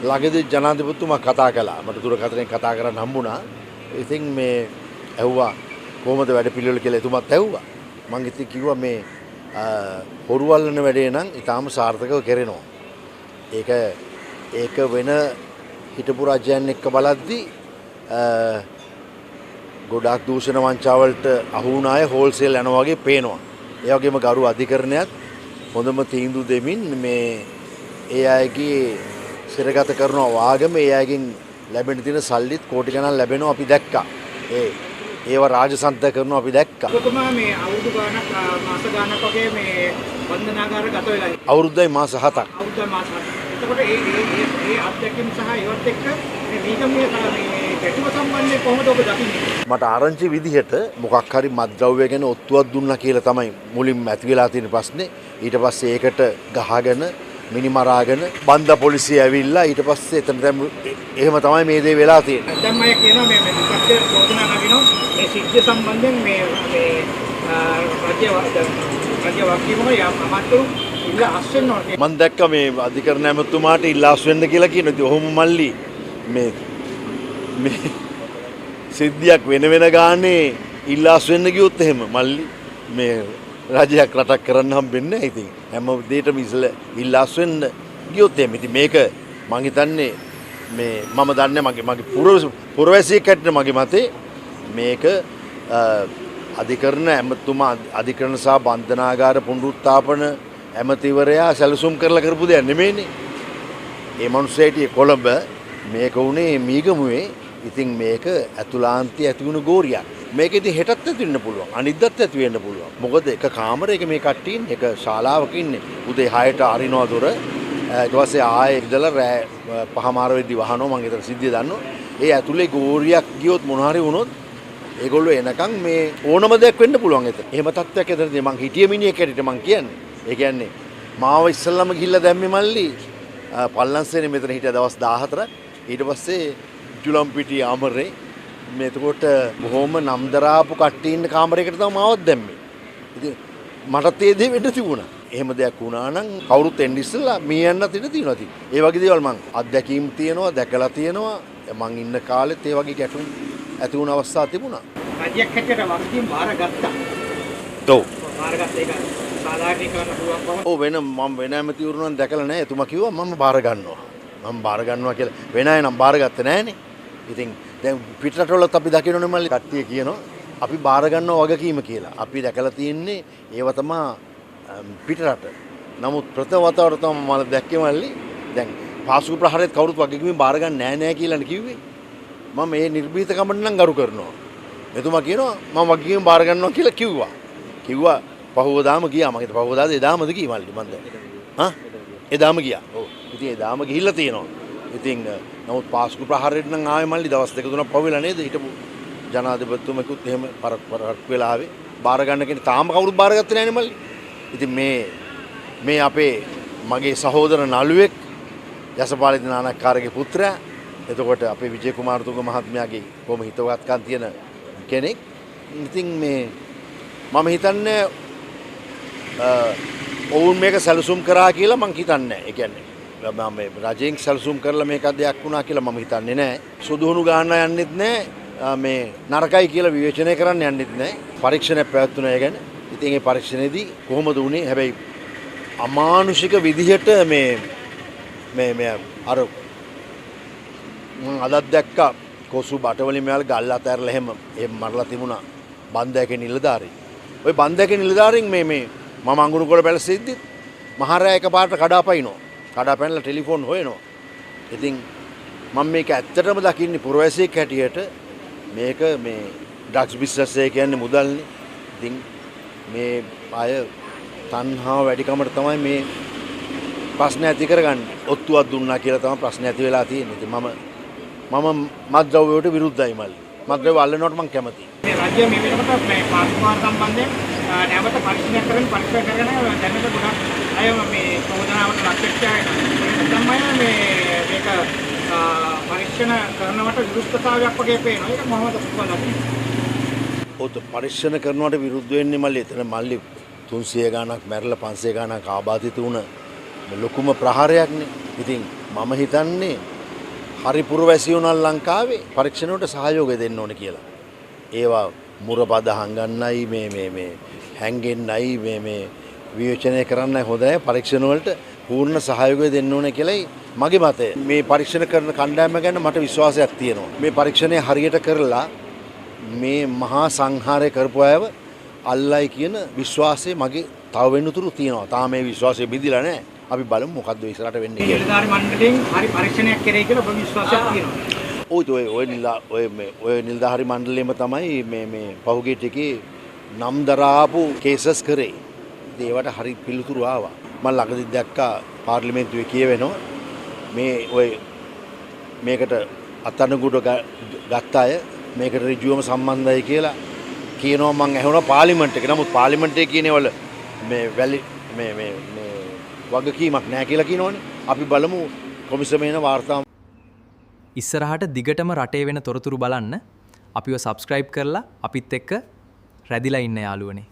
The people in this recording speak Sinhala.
ළඟදී ජනාධිපතිතුමා කතා කළා. මට දුරකථනයෙන් කතා කරන්න හම්බුණා. ඉතින් මේ ඇහුවා කොහොමද වැඩ පිළිවෙල කියලා එතුමත් ඇහුවා. මං ඉතින් කිව්වා මේ හොරුවල්ලන වැඩේ නම් ඊටාම සාර්ථකව කෙරෙනවා. ඒක වෙන හිටපු රජයන් එක්ක බලද්දී ගොඩාක් දූෂණ වංචාවලට අහු වුණ අය හෝල්සේල් යනවා වගේ පේනවා. ඒ වගේම ගරු අධිකරණයත් හොඳම තීන්දුව දෙමින් මේ ඒ අයගේ සිරගත කරනවා වාගම ඒ අයගෙන් ලැබෙන තියෙන සල්ලිත් කෝටි ගණන් ලැබෙනවා අපි දැක්කා. ඒව රාජසන්ත කරනවා අපි දැක්කා. ඔබතුමා මේ අවුරුදු ගානක් මාස ගානක් වගේ මේ බන්ධනාගාර ගත වෙලා ඉන්නේ. අවුරුද්දයි මාස 7ක්. අවුරුද්දයි මාස 7ක්. එතකොට ඒ අත්දැකීම් සහ ඒවත් එක්ක මේ නීගමයේ ගැටුම සම්බන්ධයෙන් කොහොමද ඔබ දකින්නේ? මට ආරංචි විදිහට මොකක් හරි මත්ද්‍රව්‍ය ගැන ඔත්තුවක් දුන්නා කියලා තමයි මුලින්ම ඇති වෙලා තියෙන ප්‍රශ්නේ. ඊට පස්සේ ඒකට ගහගෙන මිනිමරාගෙන බන්ද පොලිසිය ඇවිල්ලා ඊට පස්සේ එතන එහෙම තමයි මේ දේ වෙලා තියෙන්නේ. දැන් මම කියනවා මේ විපක්ෂ චෝදනා නගිනවා මේ සිද්ධිය සම්බන්ධයෙන් මේ රාජ්‍ය වකීලම අමාත්‍යරු ඉල්ලා අස්වෙන්න ඕනේ. මම දැක්ක මේ අධිකරණ ඇමතුමාට ඉල්ලා අස්වෙන්න කියලා කියනවා. ඉතින් ඔහොම මල්ලි මේ සිද්ධියක් වෙන ගානේ ඉල්ලා අස්වෙන්න ගියොත් එහෙම මල්ලි මේ රජයක් රටක් කරන්න හම්බෙන්නේ නැහැ. ඉතින් හැම දෙයකම ඉල්ලාස් වෙන්න ගියොත් එහෙම. ඉතින් මේක මං හිතන්නේ මේ මම දන්නේ මගේ පුරවැසියෙක් හැටියට මගේ මතේ මේක අධිකරණ ඇමතුමා අධිකරණ සහ බන්ධනාගාර පුනරුත්ථාපන ඇමතිවරයා සැලසුම් කරලා කරපු දෙයක් නෙමෙයිනේ. ඒ මනුස්සයාට කොළඹ මේක උනේ මීගමුවේ. ඉතින් මේක ඇතුළාන්තයේ ඇති වුණු ගෝරියක්. මේක ඉතින් හෙටත් ඇති වෙන්න පුළුවන්. අනිද්දාත් ඇති වෙන්න පුළුවන්. මොකද එක කාමරයක මේ කට්ටිය ඉන්නේ. එක ශාලාවක ඉන්නේ. උදේ 6ට අරිනවා දොර. ඊට පස්සේ ආයේ ඉඳලා රෑ 5:00 වෙද්දි වහනවා. මම ඒතර සිද්ධිය දන්නවා. ඒ ඇතුලේ ගෝරියක් ගියොත් මොන හරි වුණොත් ඒගොල්ලෝ එනකන් මේ ඕනම දෙයක් වෙන්න පුළුවන් එතන. එහෙම තත්ත්වයක් එතනදී මං හිටිය මිනිහෙක් හැටියට මං කියන්නේ. ඒ කියන්නේ මාව ඉස්සල්ලාම ගිහිල්ලා දැම්මේ මල්ලි පල්ලන්සේනේ මෙතන හිටිය දවස් 14ක්. ඊට පස්සේ ජුලම්පිටිය අමරේ මේ එතකොට බොහොම නම්දරාපු කට්ටිය ඉන්න කාමරයකට තමයි මාවත් දැම්මේ. ඉතින් මටත් ඒ දේ වෙන්න තිබුණා. එහෙම දෙයක් වුණා නම් කවුරුත් එන්න ඉස්සෙල්ලා මේ යන්නත් ඉන්න තියෙනවා ඉතින්. ඒ වගේ දේවල් මං අත්දැකීම් තියෙනවා, දැකලා තියෙනවා. මං ඉන්න කාලෙත් ඒ වගේ ගැටුම් ඇති වුණ අවස්ථා තිබුණා. රජයක් හැටියට වගකීම් බාරගත්තා. ඔව්. බාරගත්ත එක සාධාරණීකරන්න පුළුවන් කොහොමද? ඔව් මම වෙන ඇමතිවරු නම් දැකලා නැහැ. එතුමා කිව්වා මම බාර ගන්නවා. මම බාර ගන්නවා කියලා. වෙන අය නම් බාරගත්තේ නැහනේ. ඉතින් දැන් පිටරටවලත් අපි දකින්නනේ මල්ලි කට්ටිය කියනවා අපි බාර ගන්නවා වගකීම කියලා. අපි දැකලා තියෙන්නේ ඒව තමයි පිටරට. නමුත් ප්‍රථම වතාවට තමයි මම දැක්කේ මල්ලි දැන් පාසුක ප්‍රහාරයත් කවුරුත් වගකීම බාර ගන්න නෑ කියලානේ කිව්වේ. මම මේ නිර්භීතකමට නම් ගරු කරනවා. එතුමා කියනවා මම වගකීම බාර ගන්නවා කියලා කිව්වා පහුවදාම ගියා. මම හිතුවා පහුවදාද එදාමද ගියේ මල්ලි මන්ද. එදාම ගියා. ඔව්. ඉතින් එදාම ගිහිල්ලා තියෙනවා. ඉතින් නමුත් පාස්කු ප්‍රහාරයට නම් ආවේ මල්ලි දවස් දෙක තුනක් පහුවෙලා නේද හිටපු ජනාධිපතිතුමෙකුත් එහෙම පරක් වෙලා ආවේ බාර ගන්න කෙනෙක් තාම කවුරුත් බාරගත්තේ නැහැනේ මල්ලි. ඉතින් මේ අපේ මගේ සහෝදර නළුවෙක් යසපාල දිනානක්කාරගේ පුත්‍රයා. එතකොට අපේ විජේ කුමාරතුංග මහත්මයාගේ කොහොම හිතවත්කම් තියෙන කෙනෙක්. ඉතින් මේ මම හිතන්නේ ඔවුන් මේක සැලසුම් කරා කියලා මං හිතන්නේ නැහැ. ඒ කියන්නේ මම රජයෙන් සැලසුම් කරලා මේක දෙයක් වුණා කියලා මම හිතන්නේ නැහැ. සුදුහුණු ගන්න යන්නෙත් නැහැ. මේ නරකයි කියලා විවේචනය කරන්න යන්නෙත් නැහැ. පරීක්ෂණයක් පැවැත්වුණා ඒ ගැන. ඉතින් ඒ පරීක්ෂණයේදී කොහොමද වුනේ? හැබැයි අමානුෂික විදිහට මේ අර අදත් දැක්කා කොසු බටවලින් මෙයාල ගල් අතහැරලා එහෙම මරලා තිබුණා බන්දෑකේ නිලධාරී. ওই බන්දෑකේ නිලධාරීන් මේ මම අඟුරුකොළ පැලසෙද්දි මහරෑ එකපාරට කඩාපයින්නවා. කඩාපැනලා ටෙලිෆෝන් හොයනවා. ඉතින් මම මේක ඇත්තටම දකින්නේ පුරවැසියෙක් හැටියට මේක මේ ඩ්‍රග්ස් බිස්නස් එක කියන්නේ මුදල්නේ. ඉතින් මේ අය තණ්හාව වැඩිකමට තමයි මේ ප්‍රශ්න ඇති කරගන්නේ. ඔත්තුවක් දුන්නා කියලා තමයි ප්‍රශ්න ඇති වෙලා තියෙන්නේ. ඉතින් මම මත්ද්‍රව්‍ය වලට විරුද්ධයි මල්ලි. මත්ද්‍රව්‍ය අල්ලනවට මම කැමතියි. මේ රාජ්‍ය මේ වෙනකොට මේ පාස්කුමාර සම්බන්ධයෙන් නැවත පරීක්ෂණ කරගෙන දැනට ගොඩක් අය මේ චෝදනාවට ලක් වෙච්ච අය තමයි මේක පරීක්ෂණ කරනවට විරුද්ධතාවයක් වගේ පේනවා. ඒක මොහොමද කොහොමද? ඔත පරීක්ෂණ කරනවට විරුද්ධ වෙන්නේ මල්ලි. එතන මල්ලි 300 ගාණක් මැරලා 500 ගාණක් ආබාධිත වුණ ලොකුම ප්‍රහාරයක්නේ. ඉතින් මම හිතන්නේ හරි පුරවැසි වුණා ලංකාවේ පරීක්ෂණවලට සහයෝගය දෙන්න ඕන කියලා. ඒවා මුරපද හංගන්නයි මේ හැංගෙන්නයි මේ විවේචනය කරන්නයි හොඳ නැහැ. පරීක්ෂණ වලට පූර්ණ සහයෝගය දෙන්න ඕන කියලායි මගේ මතය. මේ පරීක්ෂණ කරන කණ්ඩායම ගැන මට විශ්වාසයක් තියෙනවා. මේ පරීක්ෂණය හරියට කරලා මේ මහා සංහාරය කරපු අයව අල්ලයි කියන විශ්වාසය මගේ තව වෙනතුරු තියෙනවා. තාම මේ විශ්වාසය බිඳිලා නැහැ. අපි බලමු මොකද්ද ඉස්සරහට වෙන්නේ කියලා. නිලධාරි මණ්ඩලයෙන් හරි පරීක්ෂණයක් කරේ කියලා ඔබ විශ්වාසයක් තියෙනවා. ඔය නිලධාරි මණ්ඩලයේම තමයි මේ පහුගිය ටිකේ නම් දරාපු කේසස් කරේ. ඒවට හරි පිළිතුරු ආවා. මම ළඟදී දැක්කා පාර්ලිමේන්තුවේ කියවෙනවා මේකට අත්අඩංගුවට ගත්ත අය මේකට ඍජුවම සම්බන්ධයි කියලා කියනවා. මම ඇහුණා පාර්ලිමේන්තු එකේ. නමුත් පාර්ලිමේන්තුවේ කියනවල මේ වගකීමක් නැහැ කියලා කියනවනේ. අපි බලමු කොමිසමේන වාර්තාව. ඉස්සරහට දිගටම රටේ වෙන තොරතුරු බලන්න අපිව සබස්ක්‍රයිබ් කරලා අපිත් එක්ක රැදිලා ඉන්න යාළුවනේ.